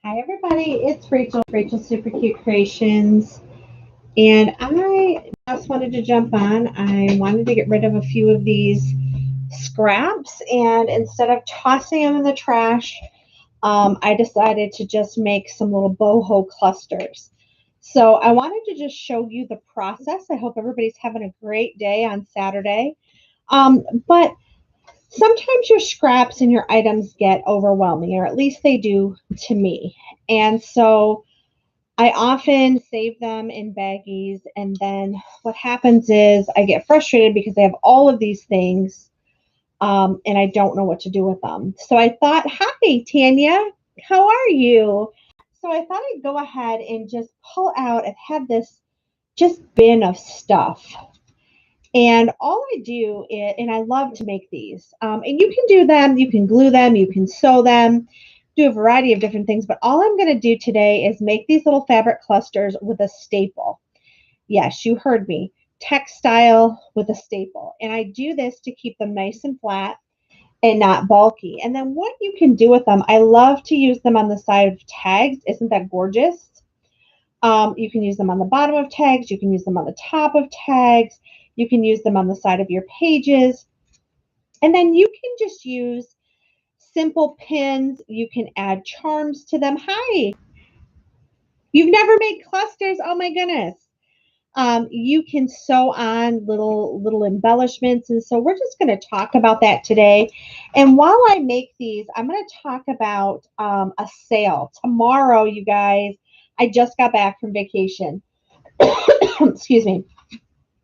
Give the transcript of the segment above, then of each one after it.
Hi everybody, it's Rachel, Rachel Super Cute Creations, and I just wanted to jump on. I wanted to get rid of a few of these scraps, and instead of tossing them in the trash, I decided to just make some little boho clusters. So I wanted to just show you the process. I hope everybody's having a great day on Saturday. But sometimes your scraps and your items get overwhelming, or at least they do to me. And so I often save them in baggies, and then what happens is I get frustrated because I have all of these things, and I don't know what to do with them. So I thought, hi, Tanya, how are you? So I thought I'd go ahead and just pull out. I've had this just bin of stuff. And all I do is, and I love to make these, and you can do them, you can glue them, you can sew them, do a variety of different things. But all I'm going to do today is make these little fabric clusters with a staple. Yes, you heard me. Textile with a staple. And I do this to keep them nice and flat and not bulky. And then what you can do with them, I love to use them on the side of tags. Isn't that gorgeous? You can use them on the bottom of tags. You can use them on the top of tags. You can use them on the side of your pages. And then you can just use simple pins. You can add charms to them. Hi, you've never made clusters. Oh my goodness. You can sew on little embellishments. And so we're just going to talk about that today. And while I make these, I'm going to talk about a sale. Tomorrow, you guys, I just got back from vacation. Excuse me.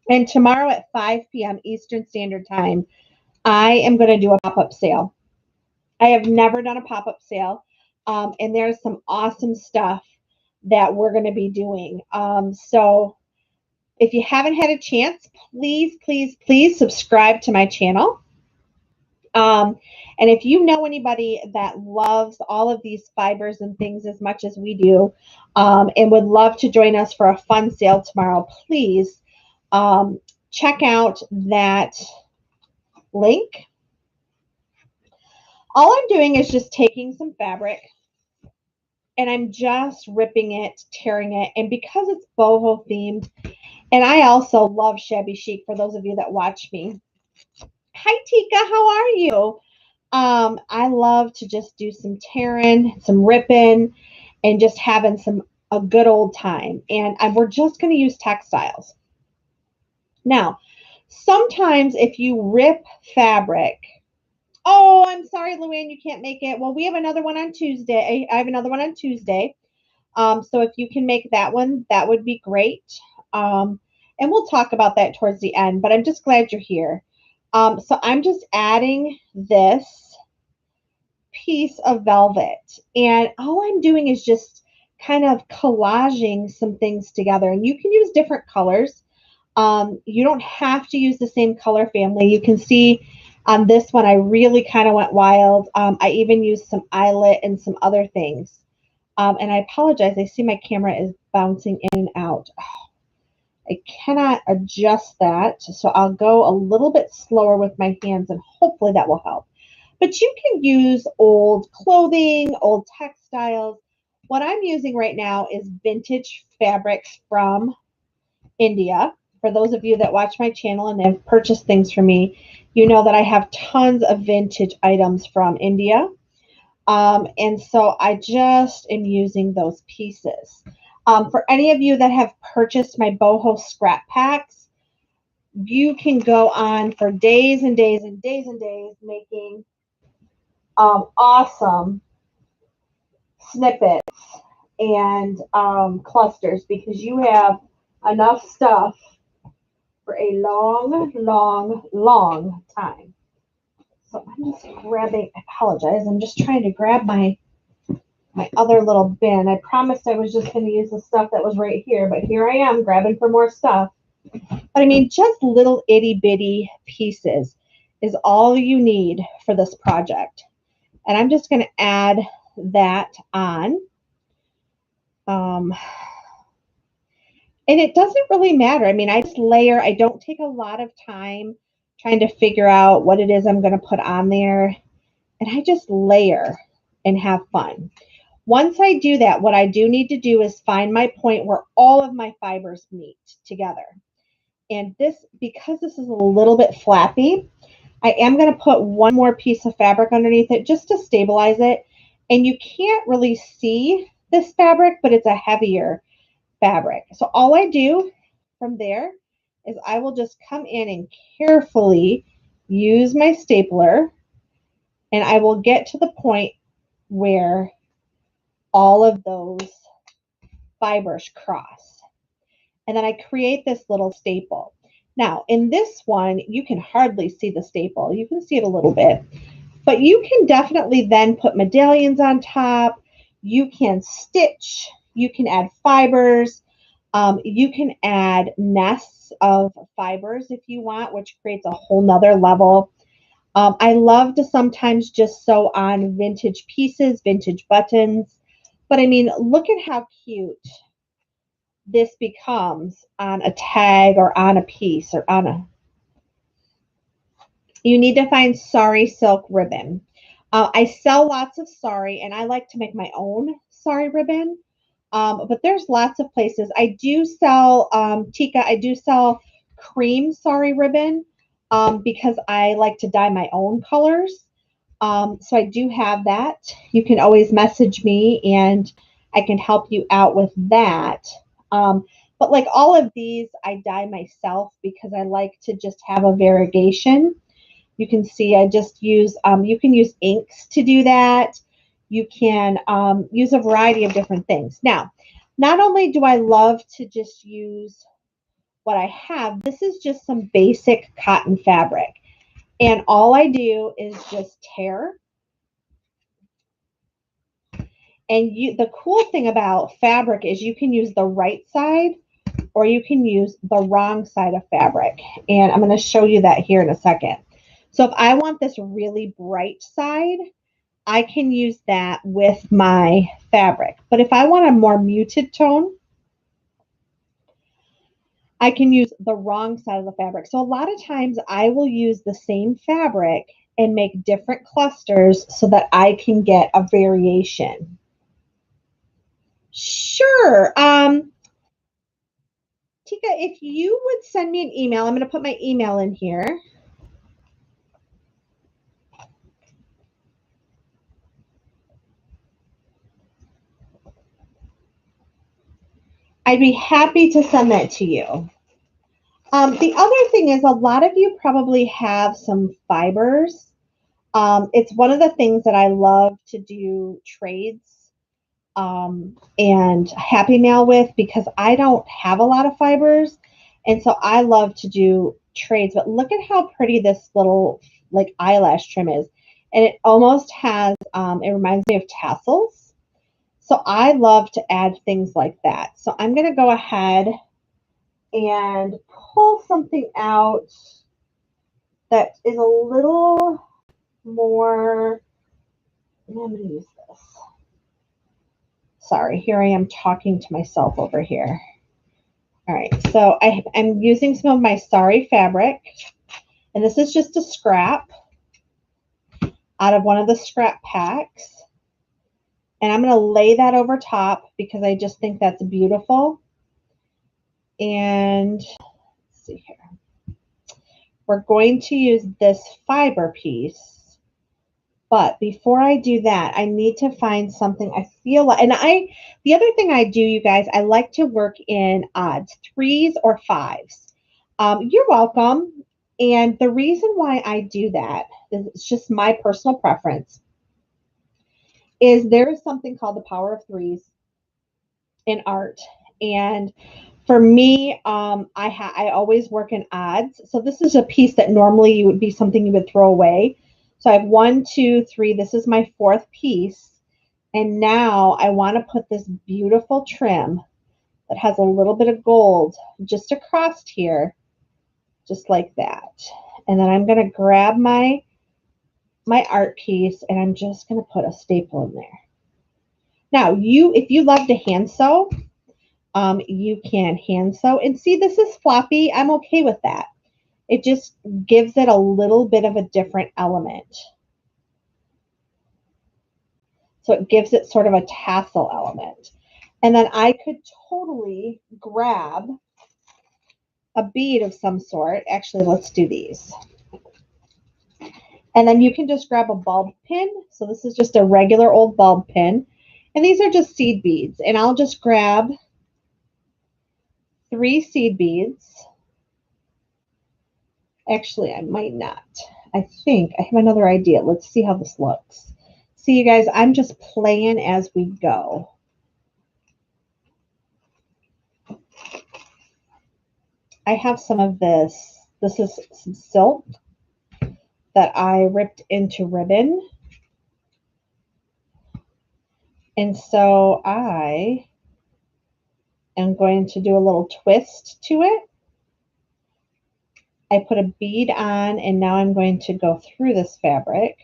And tomorrow at 5 p.m. Eastern Standard Time, I am going to do a pop-up sale. I have never done a pop-up sale, and there's some awesome stuff that we're going to be doing. So if you haven't had a chance, please, please, please subscribe to my channel. And if you know anybody that loves all of these fibers and things as much as we do, and would love to join us for a fun sale tomorrow, please check out that link. All I'm doing is just taking some fabric and I'm just ripping it, tearing it. And because it's boho themed, and I also love shabby chic for those of you that watch me. Hi, Tika, how are you? I love to just do some tearing, some ripping, and just having a good old time. And we're just going to use textiles. Now, sometimes if you rip fabric, oh, I'm sorry, Luann, you can't make it. Well, we have another one on Tuesday. I have another one on Tuesday. So if you can make that one, that would be great. And we'll talk about that towards the end, but I'm just glad you're here. So I'm just adding this piece of velvet, and all I'm doing is just kind of collaging some things together. And you can use different colors. You don't have to use the same color family. You can see on this one, I really kind of went wild. I even used some eyelet and some other things. And I apologize. I see my camera is bouncing in and out. Oh, I cannot adjust that. So I'll go a little bit slower with my hands and hopefully that will help. But you can use old clothing, old textiles. What I'm using right now is vintage fabrics from India. For those of you that watch my channel and have purchased things from me, you know that I have tons of vintage items from India. And so I just am using those pieces. For any of you that have purchased my boho scrap packs, you can go on for days and days and days and days making awesome snippets and clusters because you have enough stuff for a long, long, long time. So I'm just grabbing, I apologize, I'm just trying to grab my other little bin. I promised I was just going to use the stuff that was right here, but here I am grabbing for more stuff. But I mean, just little itty bitty pieces is all you need for this project. And I'm just going to add that on. And it doesn't really matter. I mean, I just layer. I don't take a lot of time trying to figure out what it is I'm going to put on there. And I just layer and have fun. Once I do that, what I do need to do is find my point where all of my fibers meet together. And this, because this is a little bit flappy, I am going to put one more piece of fabric underneath it just to stabilize it. And you can't really see this fabric, but it's a heavier fabric. So all I do from there is I will just come in and carefully use my stapler, and I will get to the point where all of those fibers cross. And then I create this little staple. Now, in this one, you can hardly see the staple. You can see it a little bit, but you can definitely then put medallions on top. You can stitch. You can add fibers. You can add nests of fibers if you want, which creates a whole nother level. I love to sometimes just sew on vintage pieces, vintage buttons. But I mean, look at how cute this becomes on a tag or on a piece or on a. You need to find sari silk ribbon. I sell lots of sari, and I like to make my own sari ribbon. But there's lots of places. I do sell, Tika, I do sell cream sari ribbon because I like to dye my own colors. So I do have that. You can always message me and I can help you out with that. But like all of these, I dye myself because I like to just have a variegation. You can see I just use, you can use inks to do that. You can use a variety of different things. Now, not only do I love to just use what I have, this is just some basic cotton fabric. And all I do is just tear. And the cool thing about fabric is you can use the right side or you can use the wrong side of fabric. And I'm going to show you that here in a second. So if I want this really bright side, I can use that with my fabric. But if I want a more muted tone, I can use the wrong side of the fabric. So a lot of times I will use the same fabric and make different clusters so that I can get a variation. Sure. Tika, if you would send me an email, I'm going to put my email in here. I'd be happy to send that to you. The other thing is a lot of you probably have some fibers. It's one of the things that I love to do trades and Happy Mail with because I don't have a lot of fibers. And so I love to do trades. But look at how pretty this little like eyelash trim is. And it almost has, it reminds me of tassels. So I love to add things like that. So I'm going to go ahead and pull something out that is a little more, I'm going to use this. Sorry, here I am talking to myself over here. All right, so I'm using some of my sari fabric, and this is just a scrap out of one of the scrap packs. And I'm going to lay that over top because I just think that's beautiful. And let's see here. We're going to use this fiber piece. But before I do that, I need to find something I feel like, and the other thing I do, you guys, I like to work in odds, 3s or 5s. You're welcome. And the reason why I do that is it's just my personal preference. Is there is something called the power of 3s in art. And for me, I always work in odds. So this is a piece that normally would be something you would throw away. So I have 1, 2, 3. This is my 4th piece. And now I want to put this beautiful trim that has a little bit of gold just across here, just like that. And then I'm going to grab my art piece and I'm just going to put a staple in there. Now, if you love to hand sew, you can hand sew. And see, this is floppy. I'm okay with that. It just gives it a little bit of a different element. So it gives it sort of a tassel element. And then I could totally grab a bead of some sort. Actually, let's do these. And then you can just grab a bulb pin. So this is just a regular old bulb pin. And these are just seed beads. And I'll just grab 3 seed beads. Actually, I might not. I think I have another idea. Let's see how this looks. See, you guys, I'm just playing as we go. I have some of this. This is some silk that I ripped into ribbon. And so I am going to do a little twist to it. I put a bead on, and now I'm going to go through this fabric.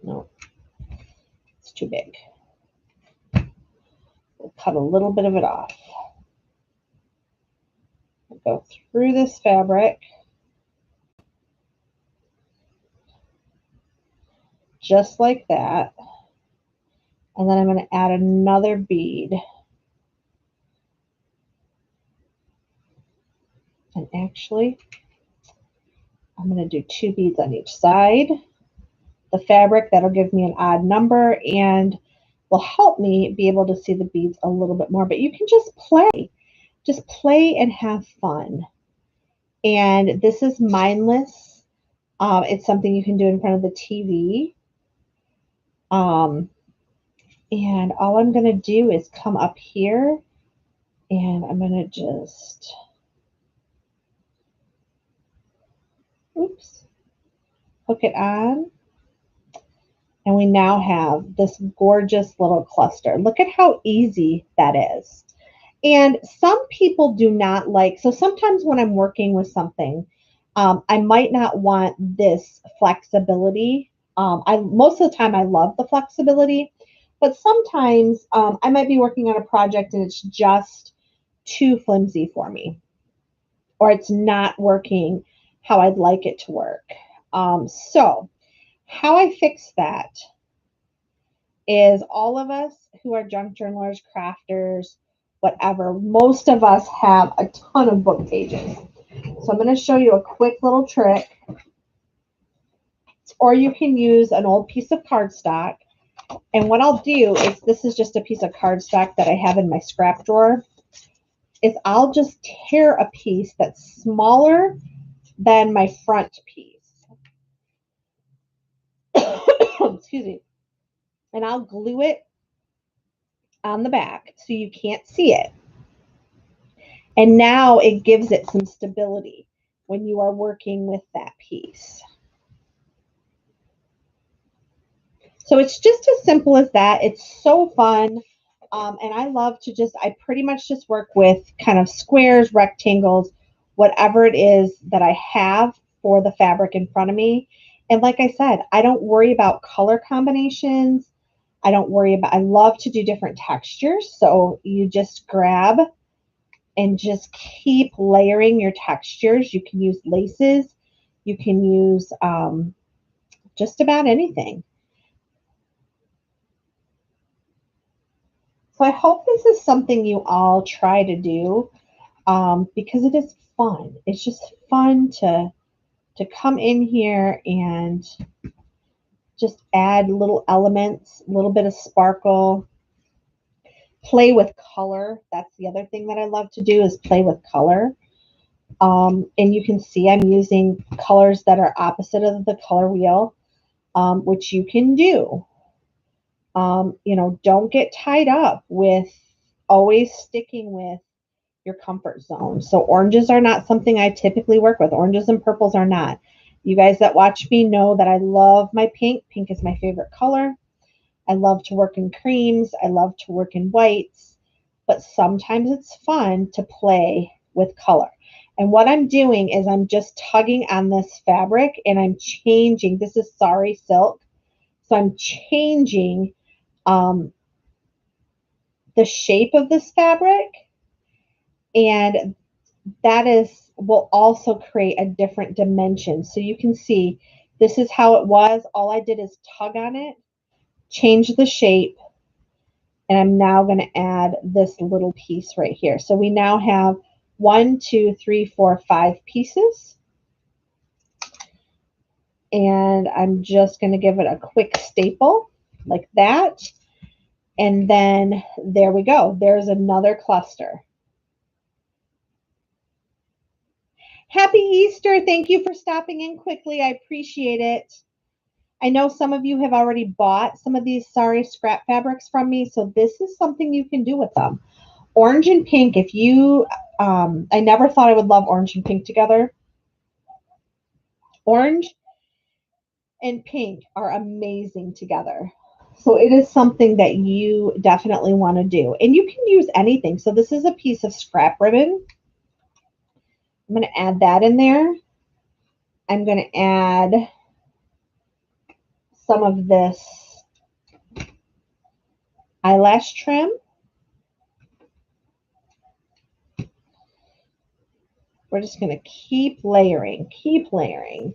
No, it's too big. We'll cut a little bit of it off. I'll go through this fabric. Just like that. And then I'm going to add another bead. And actually, I'm going to do 2 beads on each side. The fabric, that'll give me an odd number and will help me be able to see the beads a little bit more. But you can just play. Just play and have fun. And this is mindless. It's something you can do in front of the TV. And all I'm going to do is come up here and I'm going to just, oops, hook it on. And we now have this gorgeous little cluster. Look at how easy that is. And some people do not like, so sometimes when I'm working with something, I might not want this flexibility. Most of the time I love the flexibility, but sometimes I might be working on a project and it's just too flimsy for me, or it's not working how I'd like it to work. So how I fix that is all of us who are junk journalers, crafters, whatever, most of us have a ton of book pages. So I'm going to show you a quick little trick. Or you can use an old piece of cardstock. And what I'll do is, this is just a piece of cardstock that I have in my scrap drawer, is I'll just tear a piece that's smaller than my front piece. Excuse me. And I'll glue it on the back so you can't see it. And now it gives it some stability when you are working with that piece. So it's just as simple as that. It's so fun. And I love to I pretty much just work with kind of squares, rectangles, whatever it is that I have for the fabric in front of me. And like I said, I don't worry about color combinations. I love to do different textures. So you just grab and just keep layering your textures. You can use laces. You can use just about anything. So I hope this is something you all try to do because it is fun. It's just fun to come in here and just add little elements, a little bit of sparkle, play with color. That's the other thing that I love to do, is play with color. And you can see I'm using colors that are opposite of the color wheel, which you can do. You know, don't get tied up with always sticking with your comfort zone. So oranges are not something I typically work with. Oranges and purples are not. You guys that watch me know that I love my pink. Pink is my favorite color. I love to work in creams. I love to work in whites. But sometimes it's fun to play with color. And what I'm doing is I'm just tugging on this fabric and I'm changing. This is sari silk. So I'm changing the shape of this fabric, and that will also create a different dimension. So you can see This is how it was. All I did is tug on it, change the shape, and I'm now going to add this little piece right here. So we now have 1, 2, 3, 4, 5 pieces. And I'm just going to give it a quick staple like that. And then there we go. There's another cluster. Happy Easter. Thank you for stopping in quickly. I appreciate it. I know some of you have already bought some of these Sari scrap fabrics from me, so this is something you can do with them. Orange and pink, if you, I never thought I would love orange and pink together. Orange and pink are amazing together. So it is something that you definitely want to do. And you can use anything. So this is a piece of scrap ribbon. I'm going to add that in there. I'm going to add some of this eyelash trim. We're just going to keep layering, keep layering.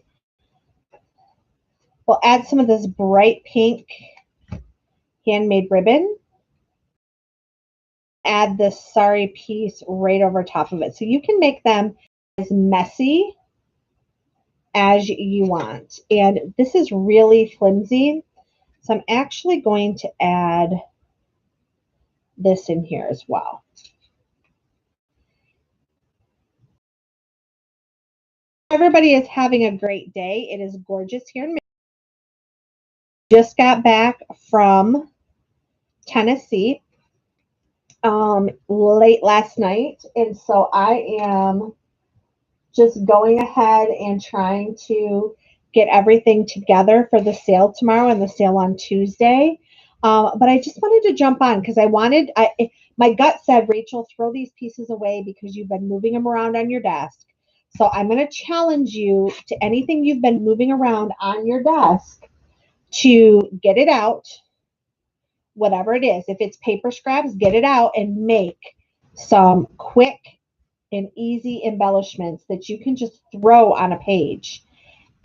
We'll add some of this bright pink handmade ribbon. Add this Sari piece right over top of it. So you can make them as messy as you want. And this is really flimsy. So I'm actually going to add this in here as well. Everybody is having a great day. It is gorgeous here in Michigan. Just got back from Tennessee late last night. And so I am just going ahead and trying to get everything together for the sale tomorrow and the sale on Tuesday. But I just wanted to jump on because my gut said, Rachel, throw these pieces away because you've been moving them around on your desk. So I'm going to challenge you to anything you've been moving around on your desk to get it out, whatever it is. If it's paper scraps, get it out and make some quick and easy embellishments that you can just throw on a page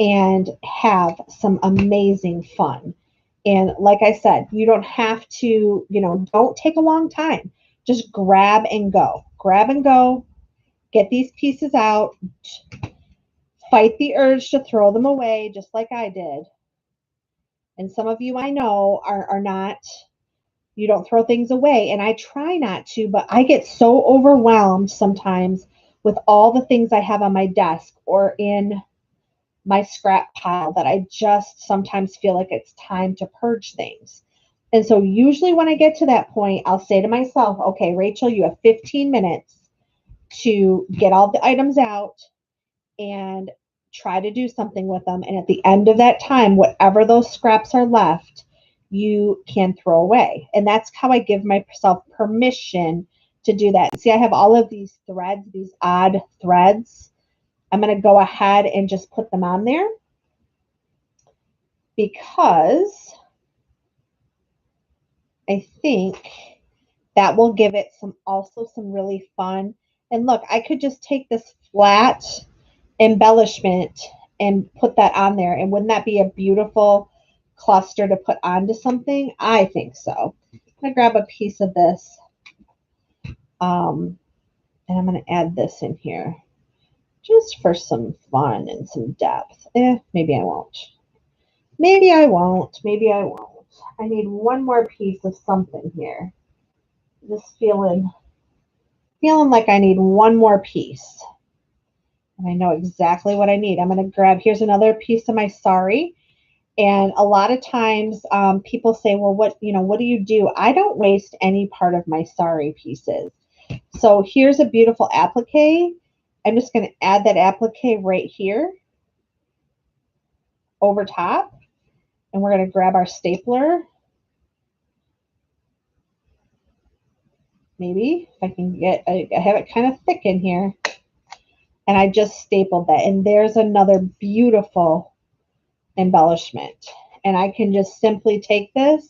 and have some amazing fun. And like I said, you don't have to, don't take a long time. Just grab and go. Grab and go. Get these pieces out. Fight the urge to throw them away, just like I did. And some of you I know are not, you don't throw things away. And I try not to, but I get so overwhelmed sometimes with all the things I have on my desk or in my scrap pile that I just sometimes feel like it's time to purge things. And so usually when I get to that point, I'll say to myself, okay, Rachel, you have 15 minutes to get all the items out and try to do something with them. And at the end of that time, whatever those scraps are left, you can throw away. And that's how I give myself permission to do that. See, I have all of these threads, these odd threads. I'm going to go ahead and just put them on there because I think that will give it also some really fun. And look, I could just take this flat embellishment and put that on there. And wouldn't that be a beautiful cluster to put onto something? I think so. I'm going to grab a piece of this. And I'm going to add this in here just for some fun and some depth. Maybe I won't. Maybe I won't. Maybe I won't. I need one more piece of something here. Just feeling like I need one more piece. And I know exactly what I need. I'm going to grab, here's another piece of my Sari. And a lot of times people say, well, what do you do? I don't waste any part of my Sari pieces. So here's a beautiful applique. I'm just going to add that applique right here over top. And we're going to grab our stapler. Maybe if I can I have it kind of thick in here. And I just stapled that. And there's another beautiful embellishment. And I can just simply take this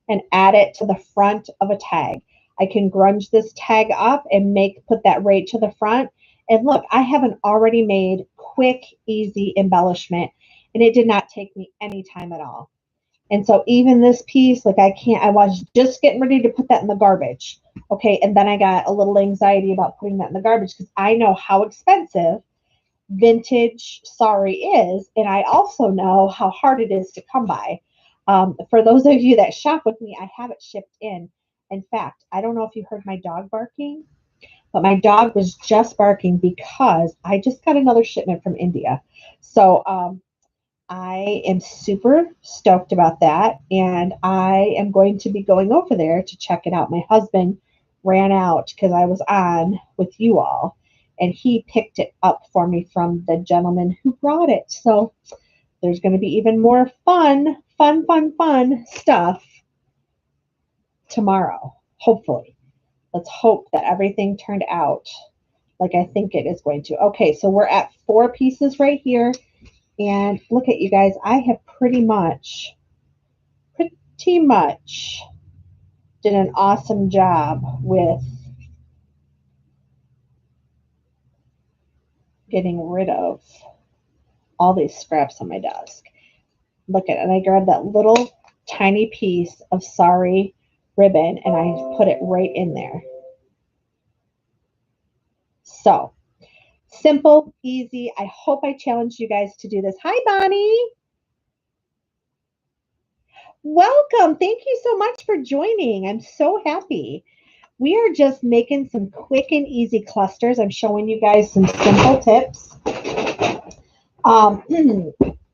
and add it to the front of a tag. I can grunge this tag up and put that right to the front. And look, I have an already made quick, easy embellishment. and it did not take me any time at all. And so even this piece, like I was just getting ready to put that in the garbage. Okay. And then I got a little anxiety about putting that in the garbage because I know how expensive vintage sari is. And I also know how hard it is to come by. For those of you that shop with me, I have it shipped in. In fact, I don't know if you heard my dog barking, but my dog was just barking because I just got another shipment from India. So, I am super stoked about that, and I am going to be going over there to check it out. My husband ran out because I was on with you all, and he picked it up for me from the gentleman who brought it. So there's going to be even more fun stuff tomorrow, hopefully. Let's hope that everything turned out like I think it is going to. Okay, so we're at 4 pieces right here. And look at you guys, I have pretty much did an awesome job with getting rid of all these scraps on my desk. Look at it, and I grabbed that little tiny piece of sari ribbon and I put it right in there. So simple, easy. I hope I challenged you guys to do this. Hi, Bonnie. Welcome. Thank you so much for joining. I'm so happy. We are just making some quick and easy clusters. I'm showing you guys some simple tips.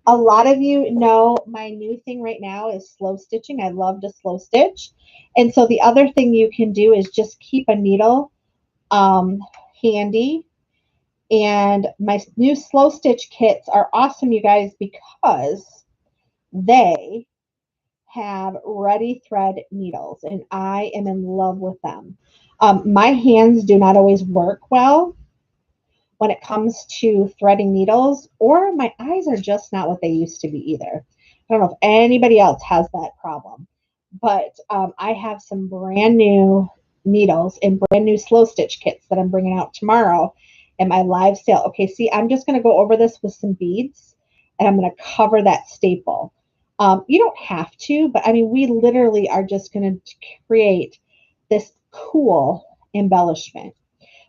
A lot of you know my new thing right now is slow stitching. I love to slow stitch. And so the other thing you can do is just keep a needle handy. And my new slow stitch kits are awesome, you guys, because they have ready thread needles, and I am in love with them. My hands do not always work well when it comes to threading needles, or my eyes are just not what they used to be either. I don't know if anybody else has that problem, but I have some brand new needles and brand new slow stitch kits that I'm bringing out tomorrow in my live sale. Okay, see, I'm just going to go over this with some beads, and I'm going to cover that staple. You don't have to, but I mean, we literally are just going to create this cool embellishment.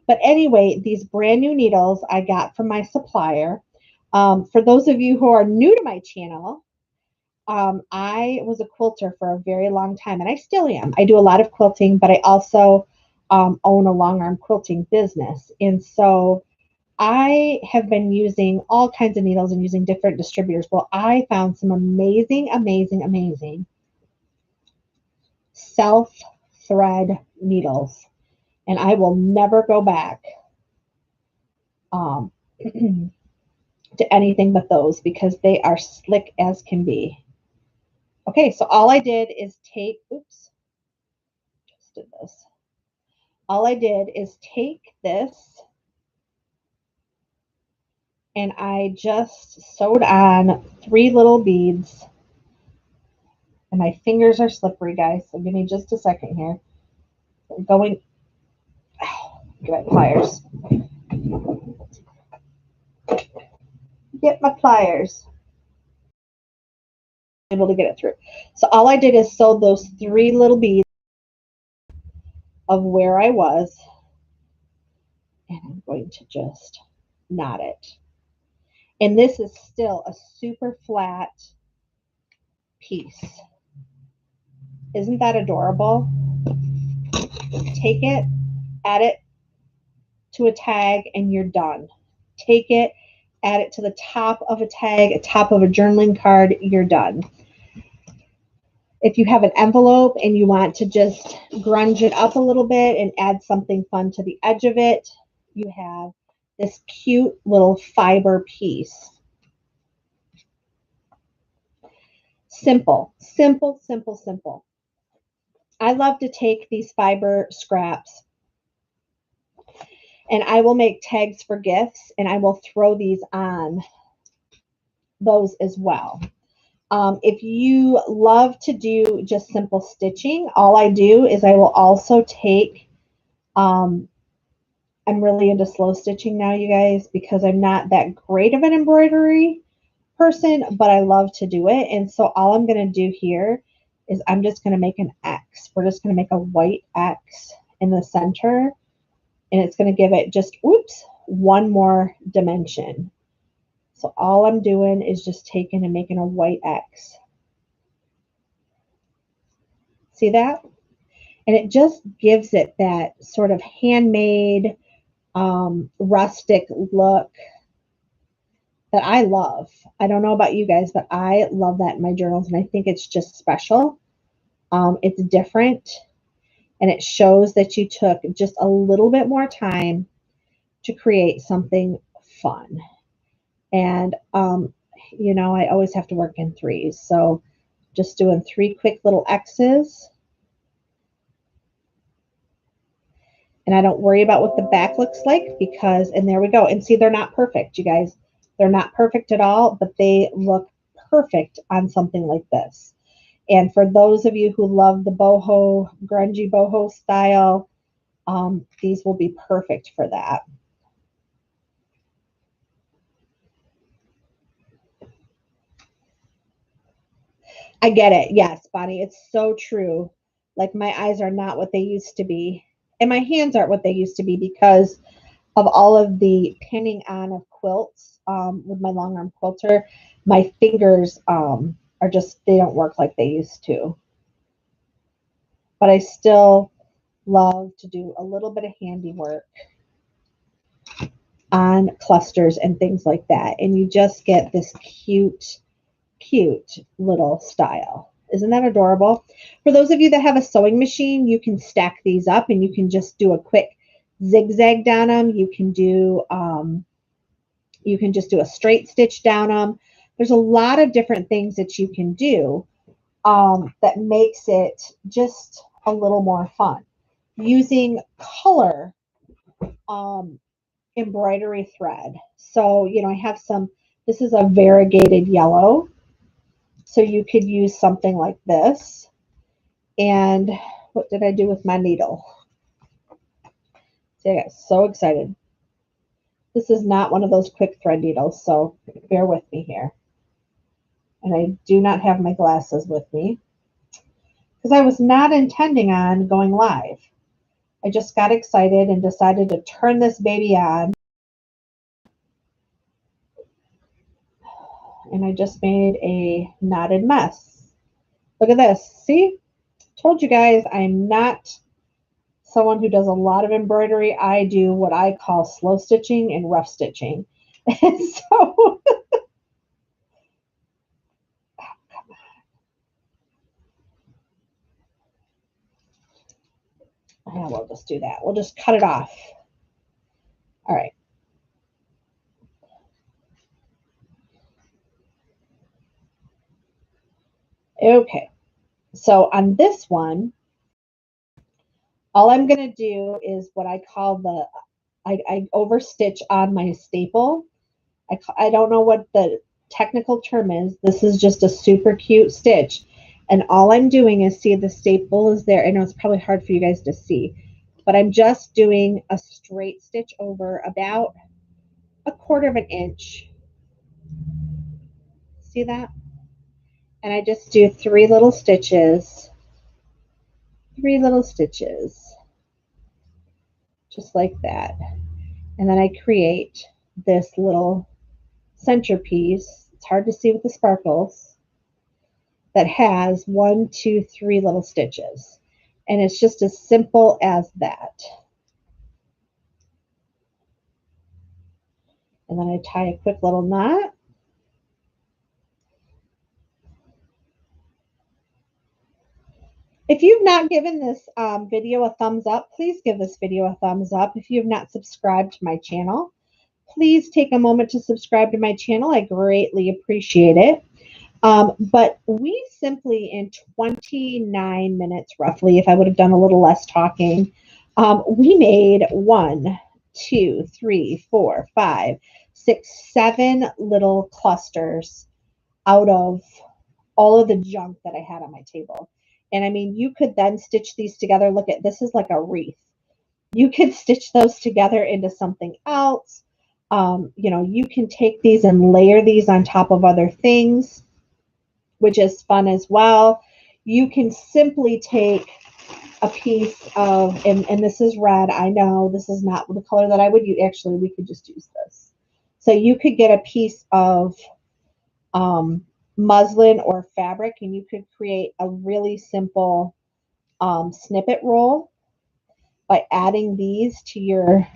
But anyway, these brand new needles I got from my supplier. For those of you who are new to my channel, I was a quilter for a very long time, and I still am. I do a lot of quilting, but I also own a long arm quilting business. And so I have been using all kinds of needles and using different distributors. Well, I found some amazing self-thread needles, and I will never go back to anything but those because they are slick as can be. Okay, so all I did is take, oops, just did this. All I did is take this and I just sewed on 3 little beads. And my fingers are slippery, guys, so give me just a second here. I'm going, oh, get my pliers. Get my pliers. Able to get it through. So all I did is sew those 3 little beads of where I was, and I'm going to just knot it. And this is still a super flat piece. Isn't that adorable? Take it, add it to a tag, and you're done. Take it, add it to the top of a tag, top of a journaling card, you're done. If you have an envelope and you want to just grunge it up a little bit and add something fun to the edge of it, you have this cute little fiber piece. Simple, simple, simple, simple. I love to take these fiber scraps and I will make tags for gifts and I will throw these on those as well. If you love to do just simple stitching, all I do is I will also take, I'm really into slow stitching now, you guys, because I'm not that great of an embroidery person, but I love to do it. And so all I'm going to do here is I'm just going to make an X. We're just going to make a white X in the center, and it's going to give it just, oops, one more dimension. So all I'm doing is just taking and making a white X. See that? And it just gives it that sort of handmade, rustic look that I love. I don't know about you guys, but I love that in my journals, and I think it's just special. It's different, and it shows that you took just a little bit more time to create something fun. And, you know, I always have to work in threes. So just doing 3 quick little X's. And I don't worry about what the back looks like because, and there we go. And see, they're not perfect, you guys. They're not perfect at all, but they look perfect on something like this. And for those of you who love the boho, grungy boho style, these will be perfect for that. I get it. Yes, Bonnie, it's so true. Like my eyes are not what they used to be. And my hands aren't what they used to be because of all of the pinning on of quilts with my long arm quilter. My fingers are just, they don't work like they used to. But I still love to do a little bit of handiwork on clusters and things like that. And you just get this cute, cute little style. Isn't that adorable? For those of you that have a sewing machine, you can stack these up and you can just do a quick zigzag down them. You can just do a straight stitch down them. There's a lot of different things that you can do that makes it just a little more fun. Using color embroidery thread. So, you know, I have some, this is a variegated yellow. So you could use something like this. And what did I do with my needle? See, I got so excited. This is not one of those quick thread needles, so bear with me here. And I do not have my glasses with me because I was not intending on going live. I just got excited and decided to turn this baby on. And I just made a knotted mess. Look at this. See? Told you guys I'm not someone who does a lot of embroidery. I do what I call slow stitching and rough stitching. And so, yeah, we'll just do that. We'll just cut it off. All right. Okay. So on this one, all I'm going to do is what I call the, I overstitch on my staple. I don't know what the technical term is. This is just a super cute stitch. And all I'm doing is, see, the staple is there. I know it's probably hard for you guys to see, but I'm just doing a straight stitch over about 1/4 of an inch. See that? And I just do 3 little stitches, 3 little stitches, just like that. And then I create this little centerpiece. It's hard to see with the sparkles, that has 1, 2, 3 little stitches. And it's just as simple as that. And then I tie a quick little knot. If you've not given this video a thumbs up, please give this video a thumbs up. If you have not subscribed to my channel, please take a moment to subscribe to my channel. I greatly appreciate it. But we simply, in 29 minutes roughly, if I would have done a little less talking, we made 1, 2, 3, 4, 5, 6, 7 little clusters out of all of the junk that I had on my table. And I mean, you could then stitch these together. Look at this, is like a wreath. You could stitch those together into something else. You know, you can take these and layer these on top of other things, which is fun as well. You can simply take a piece of, and this is red. I know this is not the color that I would use. Actually, we could just use this. So you could get a piece of um, muslin or fabric, and you could create a really simple snippet roll by adding these to your,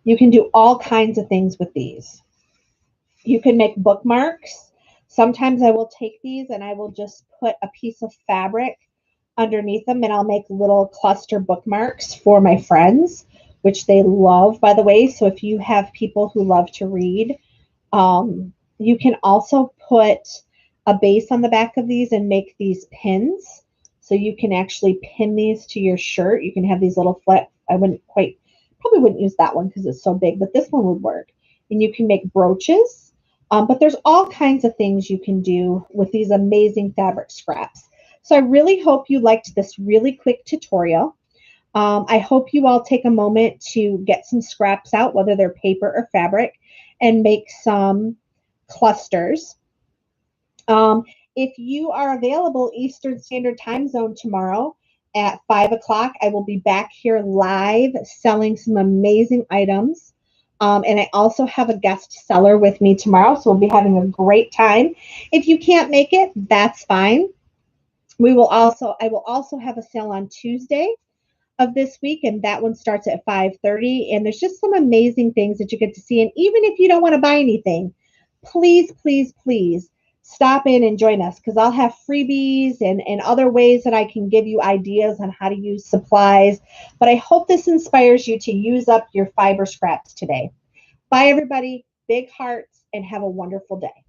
you can do all kinds of things with these. You can make bookmarks. Sometimes I will take these and I will just put a piece of fabric underneath them and I'll make little cluster bookmarks for my friends, which they love, by the way. So if you have people who love to read, you can also put a base on the back of these and make these pins. So you can actually pin these to your shirt. You can have these little flip. I wouldn't quite, probably wouldn't use that one because it's so big, but this one would work. And you can make brooches. But there's all kinds of things you can do with these amazing fabric scraps. So I really hope you liked this really quick tutorial. I hope you all take a moment to get some scraps out, whether they're paper or fabric, and make some clusters. If you are available Eastern Standard Time Zone tomorrow at 5 o'clock, I will be back here live selling some amazing items. And I also have a guest seller with me tomorrow, so we'll be having a great time. If you can't make it, that's fine. I will also have a sale on Tuesday of this week, and that one starts at 5:30. And there's just some amazing things that you get to see. And even if you don't want to buy anything, please, please, please stop in and join us because I'll have freebies and other ways that I can give you ideas on how to use supplies. But I hope this inspires you to use up your fiber scraps today. Bye, everybody. Big hearts and have a wonderful day.